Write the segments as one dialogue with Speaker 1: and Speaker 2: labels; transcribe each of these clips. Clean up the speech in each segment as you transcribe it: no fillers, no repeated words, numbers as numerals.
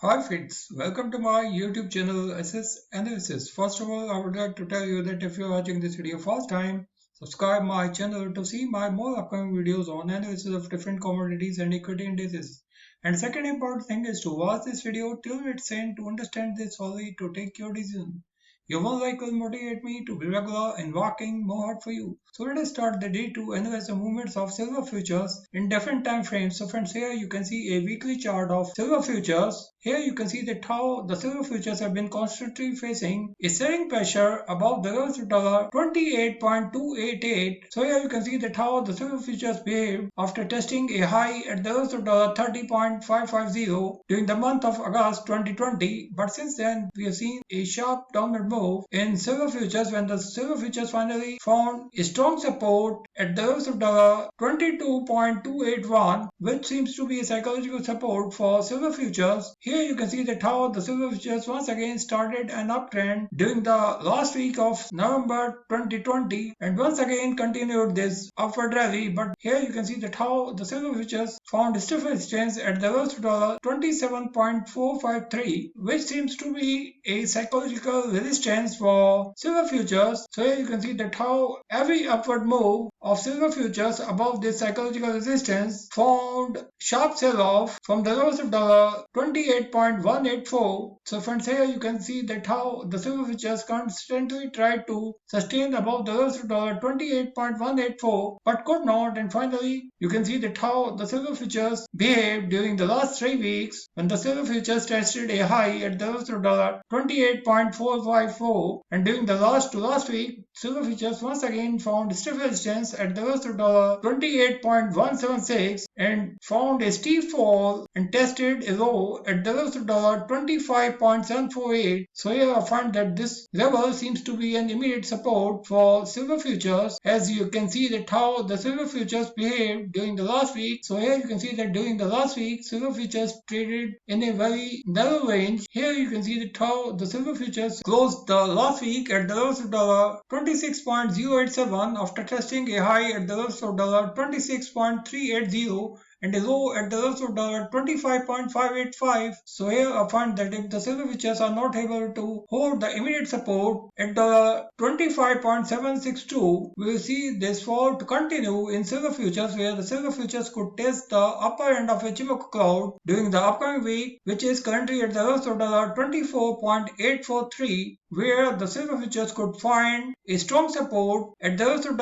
Speaker 1: Hi friends, welcome to my YouTube channel SS Analysis. First of all, I would like to tell you that if you are watching this video first time, subscribe my channel to see my more upcoming videos on analysis of different commodities and equity indices. And second important thing is to watch this video till its end to understand this solely to take your decision. Your one like will motivate me to be regular and working more hard for you. So let us start the day to analyze the movements of silver futures in different time frames. So friends, here you can see a weekly chart of silver futures. Here you can see that how the silver futures have been constantly facing a selling pressure above the levels of $28.288. So here you can see that how the silver futures behaved after testing a high at the levels of $30.550 during the month of August 2020. But since then, we have seen a sharp downward move in silver futures when the silver futures finally found a strong support at the levels of $22.281, which seems to be a psychological support for silver futures. Here you can see that how the silver futures once again started an uptrend during the last week of November 2020 and once again continued this upward rally. But here you can see that how the silver futures found stiff resistance at the levels of $27.453, which seems to be a psychological resistance for silver futures. So here you can see that how every upward move of silver futures above this psychological resistance found sharp sell-off from the levels of $28.184. So friends, here you can see that how the silver futures constantly tried to sustain above the levels of $28.184 but could not, and finally you can see that how the silver futures behaved during the last 3 weeks when the silver futures tested a high at the levels of $28.454, and during the last week silver futures once again found stiff resistance at the levels of $28.176 and found a steep fall and tested a low at the levels of $25.748. So here I find that this level seems to be an immediate support for silver futures, as you can see that how the silver futures behaved during the last week. So here you can see that during the last week silver futures traded in a very narrow range. Here you can see that how the silver futures closed the last week at the levels of $26.087 after testing a high at the levels of $26.380 and a low at the levels of $25.585. So here I find that if the silver futures are not able to hold the immediate support at $25.762, we will see this fall to continue in silver futures, where the silver futures could test the upper end of Ichimoku cloud during the upcoming week, which is currently at the levels of $24.843, where the silver futures could find a strong support at the levels of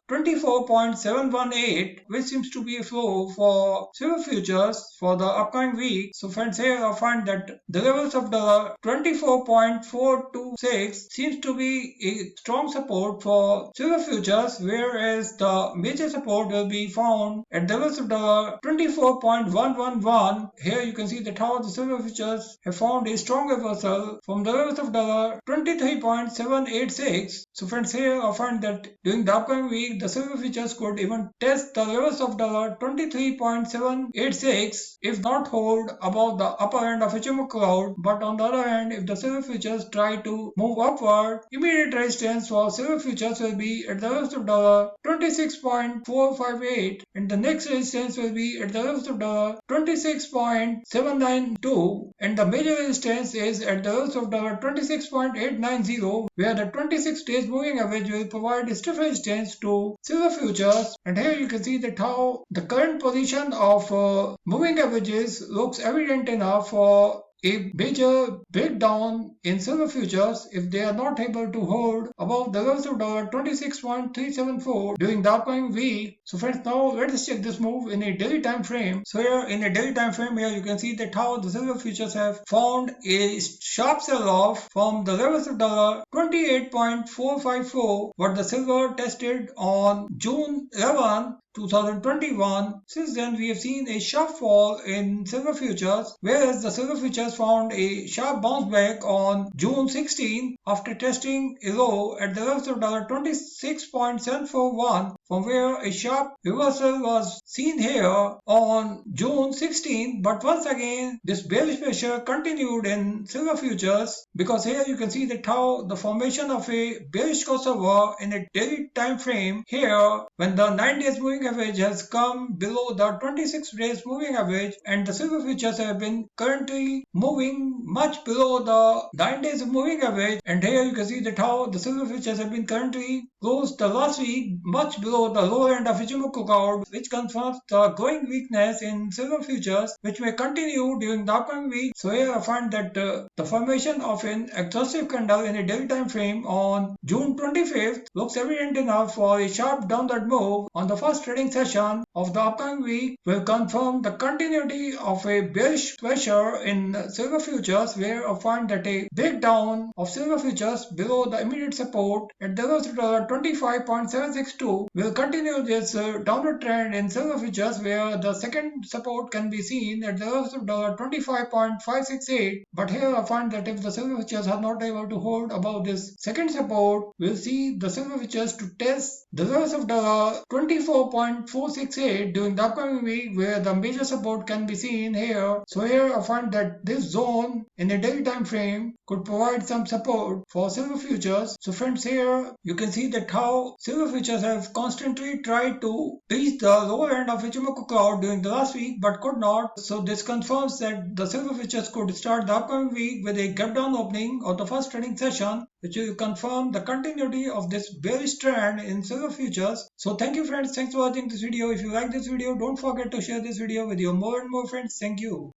Speaker 1: $24.718, which seems to be a flow for silver futures for the upcoming week. So friends, here I find that the levels of the $24.426 seems to be a strong support for silver futures, whereas the major support will be found at the levels of the $24.111. Here you can see that how the silver futures have found a strong reversal from the levels of the $23.786. So friends, here I find that during the upcoming week the silver futures could even test the levels of the $23.786 if not hold above the upper end of Ichimoku cloud. But on the other hand, if the silver futures try to move upward, immediate resistance for silver futures will be at the levels of $26.458 and the next resistance will be at the levels of $26.792 and the major resistance is at the levels of $26.890, where the 26 days moving average will provide stiff resistance to silver futures. And here you can see that how the current position of moving averages looks evident enough for a major breakdown in silver futures if they are not able to hold above the levels of $26.374 during the upcoming week. So friends, now let us check this move in a daily time frame. So here in a daily time frame, here you can see that how the silver futures have found a sharp sell-off from the levels of $28.454 what the silver tested on June 11, 2021. Since then, we have seen a sharp fall in silver futures, whereas the silver futures found a sharp bounce back on June 16 after testing a low at the levels of $26.741 from where a sharp reversal was seen here on June 16, but once again this bearish pressure continued in silver futures, because here you can see that how the formation of a bearish crossover in a daily time frame here when the 9 days moving average has come below the 26 days moving average, and the silver futures have been currently moving much below the 9 days moving average. And here you can see that how the silver futures have been currently closed the last week much below the lower end of Ichimoku cloud, which confirms the growing weakness in silver futures, which may continue during the upcoming week. So here I find that the formation of an exhaustive candle in a daily time frame on June 25th looks evident enough for a sharp downward move on the first trading session of the upcoming week, will confirm the continuity of a bearish pressure in silver futures, where I find that a breakdown of silver futures below the immediate support at the levels of $25.762 will continue this downward trend in silver futures, where the second support can be seen at the levels of $25.568. But here I find that if the silver futures are not able to hold above this second support, we'll see the silver futures to test the levels of $24.468 during the upcoming week, where the major support can be seen here. So here I find that this zone in a daily time frame could provide some support for silver futures. So friends, here you can see that how silver futures have constantly tried to reach the lower end of Ichimoku cloud during the last week but could not. So this confirms that the silver futures could start the upcoming week with a gap down opening of the first trading session, which will confirm the continuity of this bearish trend in silver futures. So thank you friends, thanks for watching this video. If you like this video, don't forget to share this video with your more and more friends. Thank you.